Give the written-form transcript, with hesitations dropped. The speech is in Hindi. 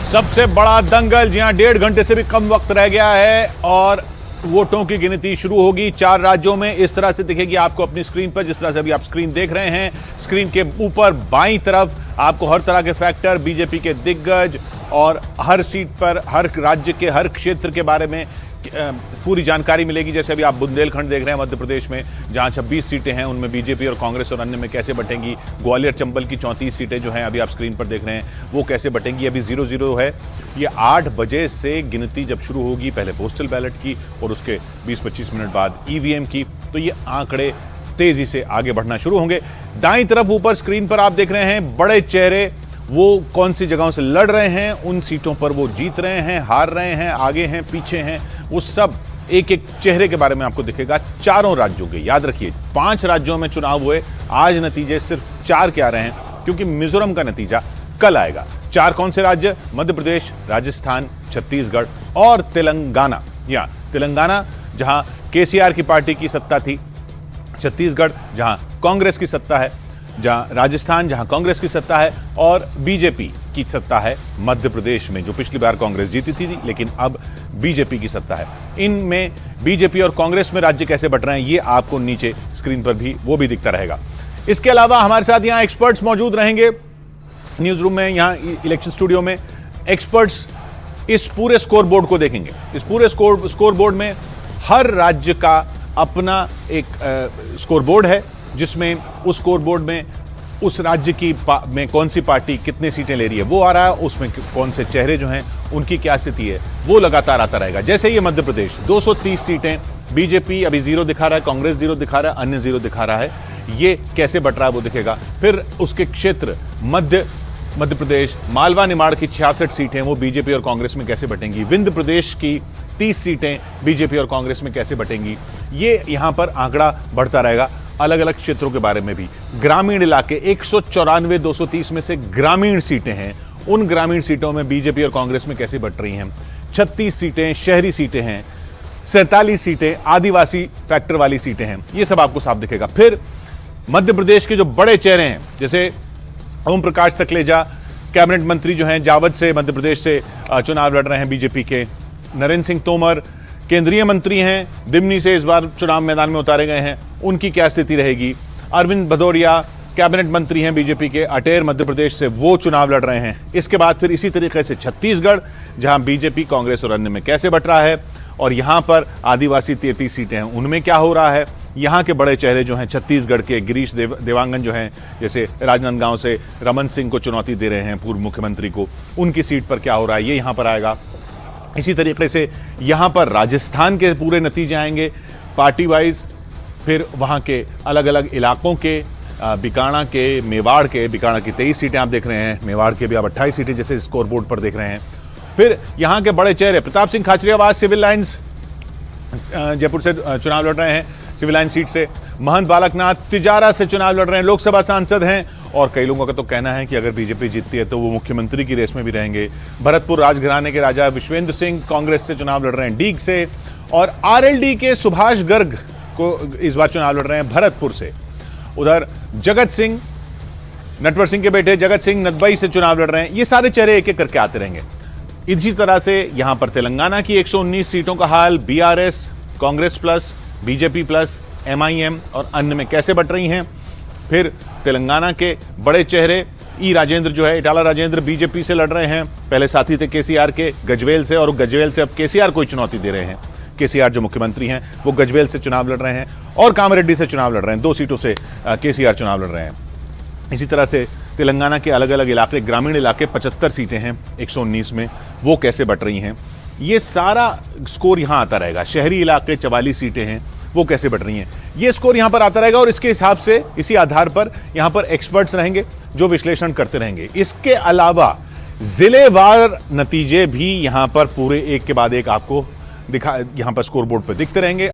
सबसे बड़ा दंगल, जी हां, 1.5 घंटे से भी कम वक्त रह गया है और वोटों की गिनती शुरू होगी 4 राज्यों में। इस तरह से दिखेगी आपको अपनी स्क्रीन पर, जिस तरह से अभी आप स्क्रीन देख रहे हैं। स्क्रीन के ऊपर बाईं तरफ आपको हर तरह के फैक्टर, बीजेपी के दिग्गज और हर सीट पर, हर राज्य के हर क्षेत्र के बारे में पूरी जानकारी मिलेगी। जैसे अभी आप बुंदेलखंड देख रहे हैं मध्य प्रदेश में, जहां 26 सीटें हैं, उनमें बीजेपी और कांग्रेस और अन्य में कैसे बटेंगी। ग्वालियर चंबल की 34 सीटें जो हैं अभी आप स्क्रीन पर देख रहे हैं, वो कैसे बटेंगी। अभी 0-0 है। ये 8 बजे से गिनती जब शुरू होगी, पहले पोस्टल बैलेट की और उसके 20-25 मिनट बाद ईवीएम की, तो ये आंकड़े तेजी से आगे बढ़ना शुरू होंगे। दाईं तरफ ऊपर स्क्रीन पर आप देख रहे हैं बड़े चेहरे, वो कौन सी जगहों से लड़ रहे हैं, उन सीटों पर वो जीत रहे हैं, हार रहे हैं, आगे हैं, पीछे हैं, वो सब एक एक चेहरे के बारे में आपको दिखेगा। चारों राज्यों के, याद रखिए 5 राज्यों में चुनाव हुए, आज नतीजे सिर्फ 4 के आ रहे हैं, क्योंकि मिजोरम का नतीजा कल आएगा। 4 कौन से राज्य? मध्य प्रदेश, राजस्थान, छत्तीसगढ़ और तेलंगाना। या तेलंगाना जहां केसीआर की पार्टी की सत्ता थी, छत्तीसगढ़ जहां कांग्रेस की सत्ता है, जहां राजस्थान जहां कांग्रेस की सत्ता है, और बीजेपी की सत्ता है मध्य प्रदेश में, जो पिछली बार कांग्रेस जीती थी लेकिन अब बीजेपी की सत्ता है। इनमें बीजेपी और कांग्रेस में राज्य कैसे बट रहे हैं, ये आपको नीचे स्क्रीन पर भी वो भी दिखता रहेगा। इसके अलावा हमारे साथ यहां एक्सपर्ट्स मौजूद रहेंगे न्यूज रूम में, यहां इलेक्शन स्टूडियो में। एक्सपर्ट्स इस पूरे स्कोर बोर्ड को देखेंगे। इस पूरे स्कोर बोर्ड में हर राज्य का अपना एक स्कोर बोर्ड है, जिसमें उस स्कोर बोर्ड में उस राज्य की में कौन सी पार्टी कितनी सीटें ले रही है वो आ रहा है, उसमें कौन से चेहरे जो हैं उनकी क्या स्थिति है वो लगातार आता रहेगा। जैसे ये मध्य प्रदेश 230 सीटें, बीजेपी अभी 0 दिखा रहा है, कांग्रेस 0 दिखा रहा है, अन्य 0 दिखा रहा है, ये कैसे बट रहा है वो दिखेगा। फिर उसके क्षेत्र मध्य प्रदेश, मालवा निमाड़ की 66 सीटें वो बीजेपी और कांग्रेस में कैसे बटेंगी। विंध्य प्रदेश की 30 सीटें बीजेपी और कांग्रेस में कैसे बटेंगी, ये यहां पर आंकड़ा बढ़ता रहेगा। अलग अलग क्षेत्रों के बारे में भी, ग्रामीण इलाके 194 230 में से ग्रामीण सीटें हैं, उन ग्रामीण सीटों में बीजेपी और कांग्रेस में कैसे बट रही हैं। 36 सीटें शहरी सीटें हैं, 47 सीटें आदिवासी फैक्टर वाली सीटें हैं, ये सब आपको साफ दिखेगा। फिर मध्य प्रदेश के जो बड़े चेहरे हैं, जैसे ओम प्रकाश सकलेजा कैबिनेट मंत्री जो हैं, जावद से मध्य प्रदेश से चुनाव लड़ रहे हैं बीजेपी के। नरेंद्र सिंह तोमर केंद्रीय मंत्री हैं, दिमनी से इस बार चुनाव मैदान में उतारे गए हैं, उनकी क्या स्थिति रहेगी। अरविंद भदौरिया कैबिनेट मंत्री हैं बीजेपी के, अटेर मध्य प्रदेश से, वो चुनाव लड़ रहे हैं। इसके बाद फिर इसी तरीके से छत्तीसगढ़, जहां बीजेपी कांग्रेस और अन्य में कैसे बट रहा है, और यहां पर आदिवासी 33 सीटें हैं, उनमें क्या हो रहा है। यहाँ के बड़े चेहरे जो हैं छत्तीसगढ़ के, गिरीश देवांगन जो हैं, जैसे राजनांदगांव से रमन सिंह को चुनौती दे रहे हैं, पूर्व मुख्यमंत्री को, उनकी सीट पर क्या हो रहा है, ये यहाँ पर आएगा। इसी तरीके से यहाँ पर राजस्थान के पूरे नतीजे आएंगे पार्टी वाइज, फिर वहाँ के अलग अलग इलाकों के, बीकाणा के, मेवाड़ के, बीकाणा की 23 सीटें आप देख रहे हैं, मेवाड़ के भी आप 28 सीटें जैसे स्कोर बोर्ड पर देख रहे हैं। फिर यहाँ के बड़े चेहरे, प्रताप सिंह खाचरियावास सिविल लाइन्स जयपुर से चुनाव लड़ रहे हैं, सिविल लाइन सीट से। महंत बालकनाथ तिजारा से चुनाव लड़ रहे हैं, लोकसभा सांसद हैं, और कई लोगों का तो कहना है कि अगर बीजेपी जीतती है तो वो मुख्यमंत्री की रेस में भी रहेंगे। भरतपुर राजघराने के राजा विश्वेंद्र सिंह कांग्रेस से चुनाव लड़ रहे हैं डीग से, और आरएलडी के सुभाष गर्ग को इस बार चुनाव लड़ रहे हैं भरतपुर से। उधर जगत सिंह, नटवर सिंह के बेटे जगत सिंह नदबई से चुनाव लड़ रहे हैं। ये सारे चेहरे एक एक करके आते रहेंगे। इसी तरह से यहां पर तेलंगाना की 119 सीटों का हाल, BRS, Congress plus, BJP plus, MIM और अन्य में कैसे बट रही हैं। फिर तेलंगाना के बड़े चेहरे, ई राजेंद्र जो है, इटाला राजेंद्र बीजेपी से लड़ रहे हैं, पहले साथी थे केसीआर के गजवेल से, और गजवेल से अब केसीआर को चुनौती दे रहे हैं। केसीआर जो मुख्यमंत्री हैं वो गजवेल से चुनाव लड़ रहे हैं, और कामरेड्डी से चुनाव लड़ रहे हैं। 2 सीटों से केसीआर चुनाव लड़ रहे हैं। इसी तरह से तेलंगाना के अलग अलग इलाके, ग्रामीण इलाके 75 सीटें हैं 119 में, वो कैसे बट रही हैं, ये सारा स्कोर यहाँ आता रहेगा। शहरी इलाके 44 सीटें हैं, वो कैसे बढ़ रही हैं, ये स्कोर यहां पर आता रहेगा। और इसके हिसाब से, इसी आधार पर यहां पर एक्सपर्ट्स रहेंगे जो विश्लेषण करते रहेंगे। इसके अलावा जिलेवार नतीजे भी यहां पर पूरे एक के बाद एक आपको यहां पर स्कोर बोर्ड पर दिखते रहेंगे।